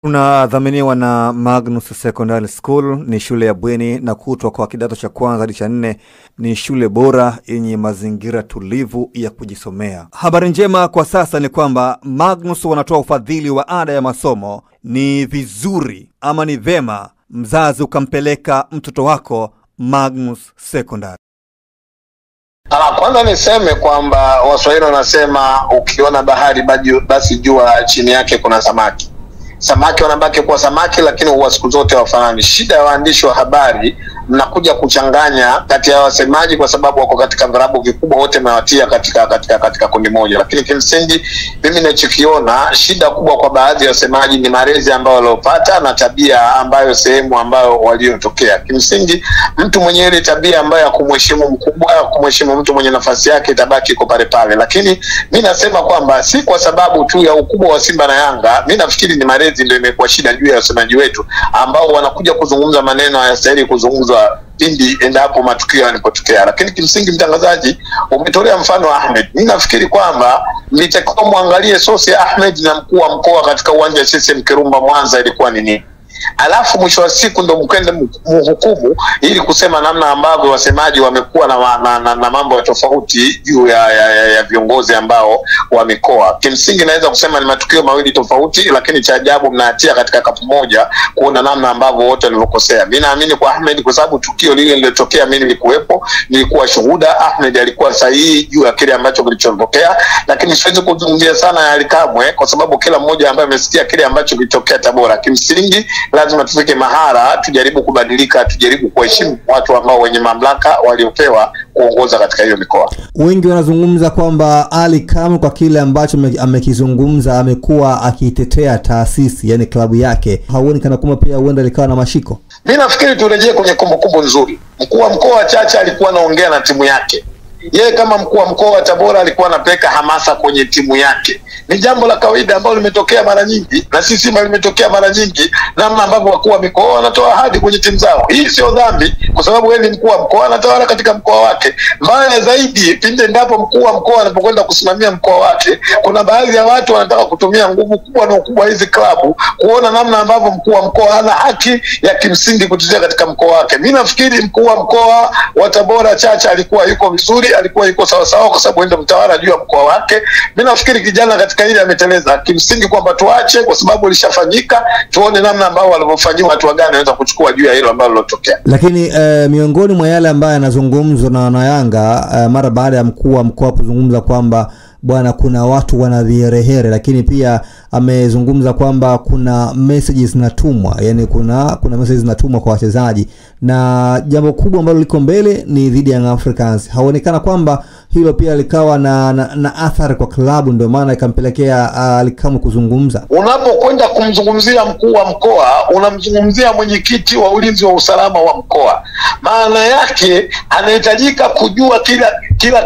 Tunadhaminiwa na Magnus Secondary School. Ni shule ya bweni na kutwa kwa kidato cha kwanza hadi cha 4. Ni shule bora yenye mazingira tulivu ya kujisomea. Habari njema kwa sasa ni kwamba Magnus wanatoa ufadhili wa ada ya masomo. Ni vizuri ama ni vema mzazi ukampeleka mtoto wako Magnus Secondary. Kwanza niseme kwamba Waswahili wanasema ukiona bahari basi jua chini yake kuna samaki. Samaki wanabaki kuwa samaki, lakini huwa siku zote wafanani. Shida ya waandishi wa habari, mnakuja kuchanganya kati ya wasemaji kwa sababu wako katika virabu vikubwa, wote mnawatia katika kundi moja. Lakini kimsingi mimi ninachokiona shida kubwa kwa baadhi ya wasemaji ni malezi ambayo waliopata na tabia ambayo sehemu ambayo waliotokea. Kimsingi mtu mwenye ile tabia ambayo ya kumheshimu mkubwa, kumheshimu mtu mwenye nafasi yake itabaki iko pale pale. Lakini mimi nasema kwamba si kwa sababu tu ya ukubwa wa Simba na Yanga, mimi nafikiri ni malezi ndio imekuwa shida juu ya wasemaji wetu ambao wanakuja kuzungumza maneno hayastahili kuzungumzwa pindi endapo matukio yanapotokea. Lakini kimsingi mtangazaji umetolea mfano Ahmed. Mimi nafikiri kwamba mlitakiwa muangalie sosi ya Ahmed na mkuu wa mkoa katika uwanja wa CCM Kirumba Mwanza ilikuwa ni nini. Alafu mwisho wa siku ndo mkwende mhukumu ili kusema namna ambavyo wasemaji wamekuwa na mambo ya tofauti juu ya viongozi ambao wa mikoa. Kimsingi naweza kusema ni matukio mawili tofauti, lakini cha ajabu mnatia katika kapu moja kuona namna ambavyo wote walivyokosea. Mimi naamini kwa Ahmed kwa sababu tukio lile lililotokea mimi nilikuwepo, nilikuwa shuhuda. Ahmed alikuwa sahihi juu ya kile ambacho kilichotokea, lakini siwezi kuzungumzia sana ya Alikamwe kwa sababu kila mmoja ambaye amesikia kile ambacho kilitokea Tabora. Kimsingi lazima tufike mahara, tujaribu kubadilika, tujaribu kuheshimu watu ambao wenye mamlaka waliopewa kuongoza katika hiyo mikoa. Wengi wanazungumza kwamba Alikamwe kwa kile ambacho amekizungumza amekuwa akitetea taasisi, yani klabu yake. Hauoni kana kwamba pia huenda likawa na mashiko? Mimi nafikiri turejee kwenye kumbukumbu nzuri. Mkuu wa mkoa Chacha alikuwa anaongea na timu yake. Yeye kama mkuu wa mkoa wa Tabora alikuwa anapeka hamasa kwenye timu yake. Ni jambo la kawaida ambalo limetokea mara nyingi, na sisi limetokea mara nyingi, namna ambavyo wakuu wa mikoa wanatoa ahadi kwenye timu zao. Hii sio dhambi kwa sababu yeye ni mkuu wa mkoa, anatawala katika mkoa wake. Mbaya zaidi pinde ndapo mkuu wa mkoa anapokwenda kusimamia mkoa wake, kuna baadhi ya watu wanataka kutumia nguvu kubwa na ukubwa hizi klabu kuona namna ambavyo mkuu wa mkoa hana haki ya kimsingi kutetea katika mkoa wake. Mimi nafikiri mkuu wa mkoa wa Tabora Chacha alikuwa yuko vizuri, alikuwa yuko sawa sawa kwa sababu ndio mtawala juu ya mkoa wake. Mimi nafikiri kijana katika ile ameteleza. Kimsingi kwamba tuache kwa sababu lishafanyika, tuone namna ambao walivyofanywa watu wagani wanaweza kuchukua juu ya hilo ambalo lilotokea. Lakini miongoni mwa yale ambayo yanazungumzwa na Yanga mara baada ya mkuu wa mkoa kuzungumza kwamba bwana kuna watu wanaviherehere, lakini pia amezungumza kwamba kuna messages zinatumwa, yani kuna messages zinatumwa kwa wachezaji, na jambo kubwa ambalo liko mbele ni dhidi ya Young Africans. Haonekana kwamba hilo pia likawa na athari kwa klabu, ndio maana ikampelekea Alikamwe kuzungumza. Unapokwenda kumzungumzia mkuu wa mkoa, unamzungumzia mwenyekiti wa ulinzi wa usalama wa mkoa. Maana yake anahitajika kujua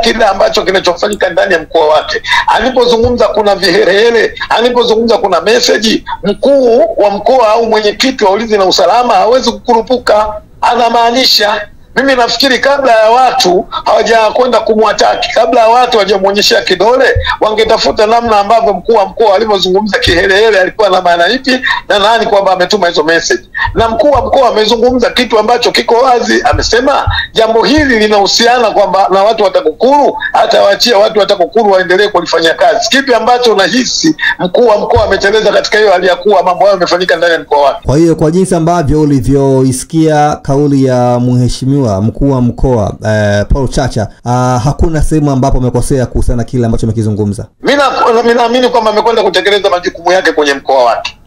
kila ambacho kinachofanyika ndani ya mkoa wake. Alipozungumza kuna viherehere, alipozungumza kuna message, mkuu wa mkoa au mwenyekiti wa ulinzi na usalama hawezi kukurupuka. Anamaanisha, mimi nafikiri kabla ya watu hawajakwenda kumwataki, kabla ya watu hawajamuonyeshia kidole, wangetafuta namna ambavyo mkuu wa mkoa alivyozungumza kihelehele alikuwa na maana ipi na nani kwamba ametuma hizo message. Na mkuu wa mkoa amezungumza kitu ambacho kiko wazi, amesema jambo hili linahusiana kwamba na watu wa TAKUKURU, hata waachia watu wa TAKUKURU waendelee kulifanya kazi. Kipi ambacho unahisi mkuu wa mkoa ameteleza katika hiyo hali ya kuwa mambo hayo yamefanyika ndani ya mkoa wake? Kwa hiyo kwa jinsi ambavyo ulivyoisikia kauli ya mheshimiwa mkuu wa mkoa Paul Chacha, hakuna sehemu ambapo amekosea kuhusiana kile ambacho amekizungumza. Mimi naamini kwamba amekwenda kutekeleza majukumu yake kwenye mkoa wake.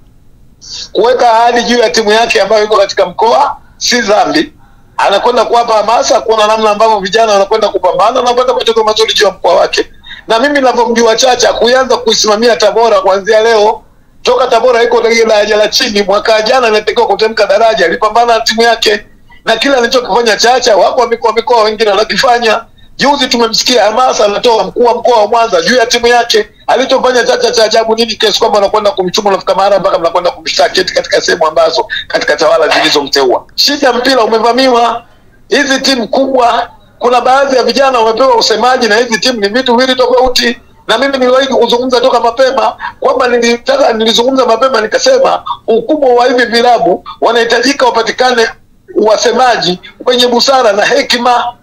Kuweka ahadi juu ya timu yake ambayo iko katika mkoa si dhambi. Anakwenda kuwapa hamasa, kuona namna ambavyo vijana wanakwenda kupambana na kupata matokeo mazuri juu ya mkoa wake. Na mimi ninavyomjua Chacha, kuanza kuisimamia Tabora kuanzia leo, toka Tabora iko daraja la chini, mwaka jana anatakiwa kutemka daraja, alipambana na timu yake. Na kila alichokifanya Chacha wako mikoa wengine wanakifanya. Juzi tumemsikia hamasa anatoa mkuu wa mkoa wa Mwanza juu ya timu yake. Alichofanya Chacha cha ajabu nini kiasi kwamba anakwenda kumchuma nafika mahali mpaka mnakwenda kumshtaki katika sehemu ambazo katika tawala zilizomteua. Shida mpira umevamiwa. Hizi timu kubwa, kuna baadhi ya vijana wamepewa usemaji na hizi timu ni vitu viwili tofauti. Na mimi niliwahi kuzungumza toka mapema kwamba nilizungumza mapema nikasema ukubwa wa hivi vilabu wanahitajika wapatikane wasemaji wenye busara na hekima.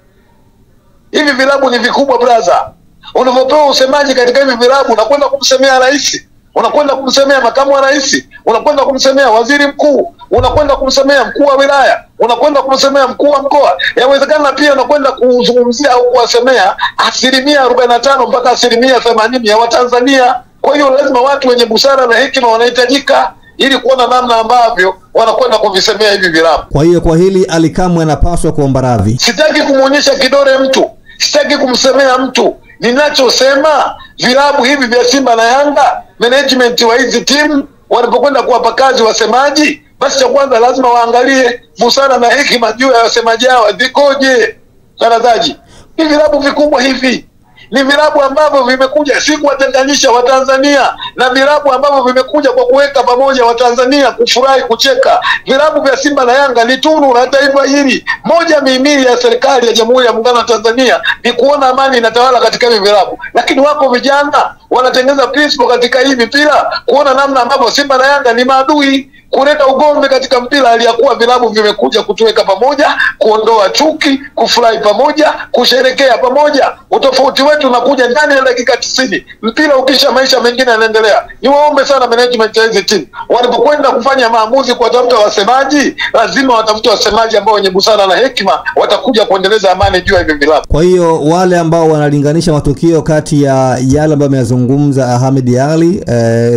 Hivi vilabu ni vikubwa brother. Unapopewa usemaji katika hivi vilabu unakwenda kumsemea rais, unakwenda kumsemea makamu wa rais, unakwenda kumsemea waziri mkuu, unakwenda kumsemea mkuu wa wilaya, unakwenda kumsemea mkuu wa mkoa. Yawezekana pia unakwenda kuzungumzia au kuwasemea 45% mpaka 80% ya Watanzania. Kwa hiyo lazima watu wenye busara na hekima wanahitajika ili kuona namna ambavyo wanakwenda kuvisemea hivi vilabu. Kwa hiyo kwa hili Ally Kamwe anapaswa kuomba radhi. Sitaki kumuonyesha kidole mtu, sitaki kumsemea mtu. Ninachosema vilabu hivi vya Simba na Yanga, management wa hizi timu wanapokwenda kuwapa kazi wasemaji, basi cha kwanza lazima waangalie busara na hekima juu ya wasemaji hao vikoje. Tarazaji, hivi vilabu vikubwa hivi ni vilabu ambavyo vimekuja si kuwatenganisha Watanzania, na vilabu ambavyo vimekuja kwa kuweka pamoja Watanzania kufurahi, kucheka. Vilabu vya Simba na Yanga ni tunu la taifa hili. Moja mihimili ya serikali ya Jamhuri ya Muungano wa Tanzania ni kuona amani inatawala katika hivi vilabu. Lakini wako vijana wanatengeneza principle katika hivi mpira kuona namna ambavyo Simba na Yanga ni maadui, kuleta ugomvi katika mpira, aliyakuwa vilabu vimekuja kutuweka pamoja, kuondoa chuki, kufurahi pamoja, kusherekea pamoja. Utofauti wetu unakuja ndani ya dakika 90. Mpira ukisha, maisha mengine yanaendelea. Niwaombe sana management ya hizi timu, wanapokwenda kufanya maamuzi kwa tafuta wasemaji, lazima watafute wasemaji ambao wenye busara na hekima watakuja kuendeleza amani juu ya hivi vilabu. Kwa hiyo wale ambao wanalinganisha matukio kati ya yale ambayo ameyazungumza Ahmed Ally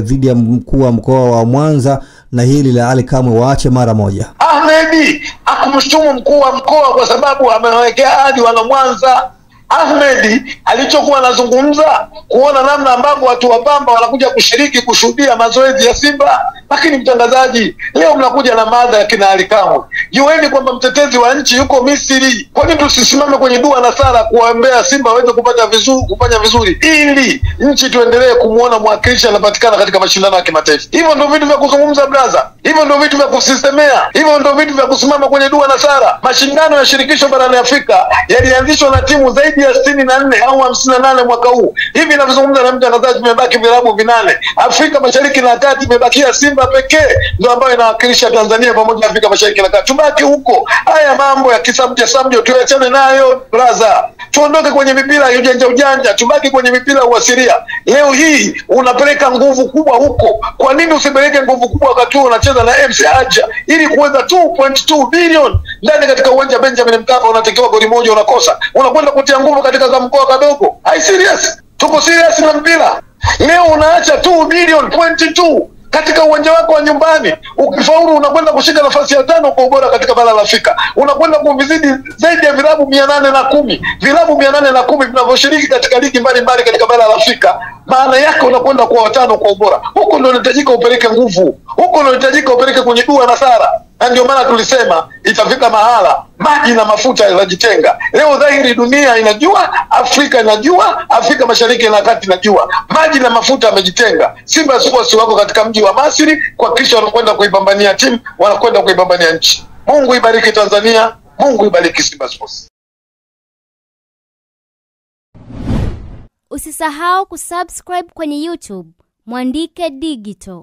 dhidi ya mkuu wa mkoa wa Mwanza na hili la Ally Kamwe waache mara moja. Ahmed akumshtumu mkuu wa mkoa kwa sababu amewekea ahadi wana Mwanza. Ahmed alichokuwa anazungumza kuona namna ambavyo watu wa Pamba wanakuja kushiriki kushuhudia mazoezi ya Simba. Lakini mtangazaji, leo mnakuja na mada ya kina Ally Kamwe. Jueni kwamba mtetezi wa nchi yuko Misri. Kwa nini tusisimame kwenye dua na sala kuombea Simba waweze kupata vizuri, kufanya vizuri ili nchi tuendelee kumuona mwakilishi anapatikana katika mashindano ya kimataifa? Hivyo ndio vitu vya kuzungumza brother. Hivyo ndio vitu vya kusisemea. Hivyo ndio vitu vya kusimama kwenye dua na sala. Mashindano ya shirikisho barani Afrika yalianzishwa na timu zaidi ya 64 au 58 mwaka huu. Hivi ninavyozungumza na mtangazaji, vimebaki vilabu 8. Afrika Mashariki na Kati imebakia Simba pekee ndio ambayo inawakilisha Tanzania pamoja na Afrika Mashariki na Kati. Tubaki huko. Haya mambo ya kisabjo tuachane nayo brother. Tuondoke kwenye mipira ya ujanja, tubaki kwenye mipira uasilia. Leo hii unapeleka nguvu kubwa huko. Kwa nini usipeleke nguvu kubwa wakati unacheza na MC Alger ili kuweza 2.2 bilioni ndani katika uwanja Benjamin Mkapa? Unatakiwa goli moja unakosa. Unakwenda kutia nguvu katika kamkoa kadogo. Hai serious? Tuko serious na mpira. Leo unaacha 2 bilioni 0.2 katika uwanja wako wa nyumbani. Ukifaulu unakwenda kushika nafasi ya 5 kwa ubora katika bara la Afrika. Unakwenda kuvizidi zaidi ya vilabu 810. Vilabu 810 vinavyoshiriki katika ligi mbalimbali katika bara la Afrika. Maana yake unakwenda kwa 5 kwa ubora. Huko ndio unahitajika upeleke nguvu. Huko ndio unahitajika upeleke kwenye dua na sala. Na ndio maana tulisema itafika mahala maji na mafuta yanajitenga. Leo dhahiri dunia inajua, Afrika inajua, Afrika Mashariki na Kati inajua. Maji na mafuta yamejitenga. Simba Sports wako katika mji wa Misri kuhakikisha wanakwenda kuipambania timu, wanakwenda kuipambania nchi. Mungu ibariki Tanzania, Mungu ibariki Simba Sports. Usisahau kusubscribe kwenye YouTube Mwandike Digital.